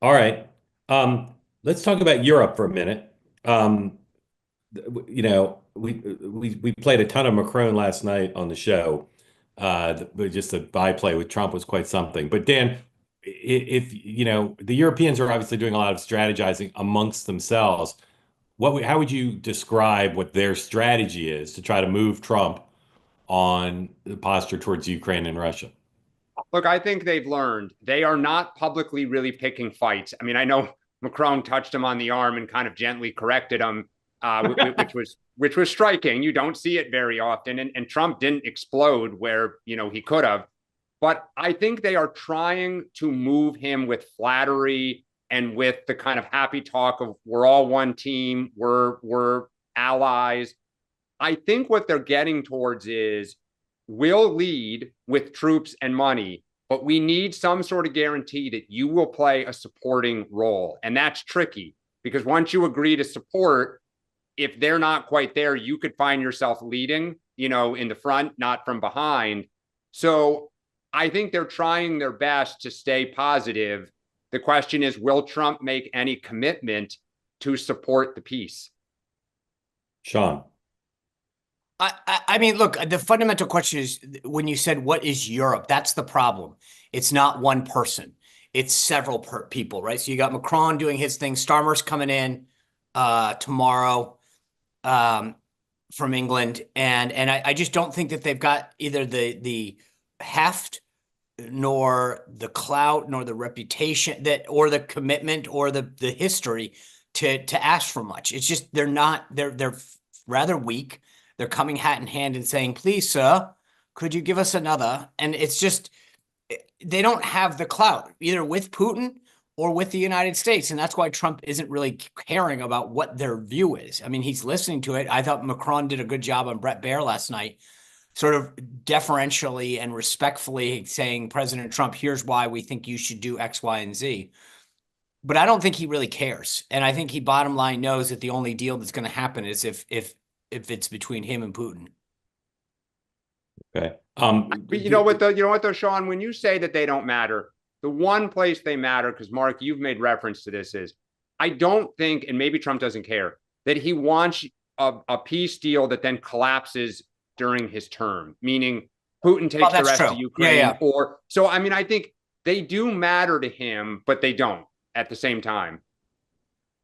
All right. Let's talk about Europe for a minute. Um, we played a ton of Macron last night on the show. But just a byplay with Trump was quite something. But Dan, if the Europeans are obviously doing a lot of strategizing amongst themselves. How would you describe what their strategy is to try to move Trump on the posture towards Ukraine and Russia? Look, I think they've learned they are not publicly really picking fights. I mean, I know Macron touched him on the arm and kind of gently corrected him, which was striking. You don't see it very often, and Trump didn't explode where he could have. But I think they are trying to move him with flattery and with the kind of happy talk of we're all one team, we're allies. I think what they're getting towards is we'll lead with troops and money, but we need some sort of guarantee that you will play a supporting role. And that's tricky because once you agree to support, if they're not quite there, you could find yourself leading, in the front, not from behind. So I think they're trying their best to stay positive. The question is, will Trump make any commitment to support the peace? Sean. I mean, look, the fundamental question is when you said, what is Europe? That's the problem. It's not one person. It's several people, right? So you got Macron doing his thing. Starmer's coming in tomorrow from England. And I just don't think that they've got either the heft nor the clout nor the reputation or the commitment or the history to ask for much. It's just they're rather weak. They're coming hat in hand and saying, please, sir, could you give us another? And it's just, they don't have the clout either with Putin or with the United States. And that's why Trump isn't really caring about what their view is. I mean, he's listening to it. I thought Macron did a good job on Brett Baer last night, sort of deferentially and respectfully saying, President Trump, here's why we think you should do X, Y, and Z. But I don't think he really cares. And I think he bottom line knows that the only deal that's going to happen is if it's between him and Putin. Okay. But you know what though, Sean, when you say that they don't matter, the one place they matter, because Mark, you've made reference to this, is I don't think, and maybe Trump doesn't care, that he wants a peace deal that then collapses during his term, meaning Putin takes the rest of Ukraine. Yeah. Or so I mean, I think they do matter to him, but they don't at the same time.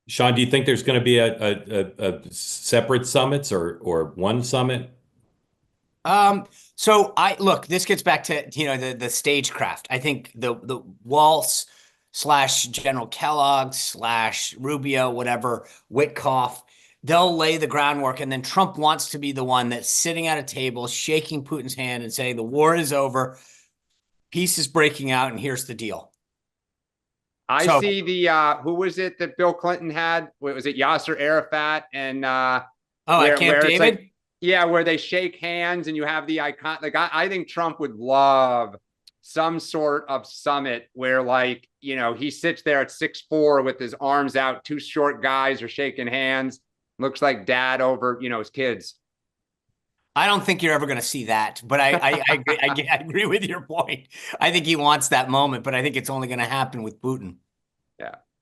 Sean, do you think there's going to be a separate summits or one summit? So look, this gets back to, the stagecraft. I think the Waltz / General Kellogg / Rubio, whatever, Witkoff, they'll lay the groundwork. And then Trump wants to be the one that's sitting at a table, shaking Putin's hand and saying, the war is over, peace is breaking out, and here's the deal. I see who was it that Bill Clinton had? Was it Yasser Arafat and at Camp David? Like, yeah, where they shake hands and you have the icon. Like I think Trump would love some sort of summit where, like, he sits there at 6'4" with his arms out, two short guys are shaking hands. Looks like dad over, his kids. I don't think you're ever going to see that, but I agree with your point. I think he wants that moment, but I think it's only going to happen with Putin. Yeah.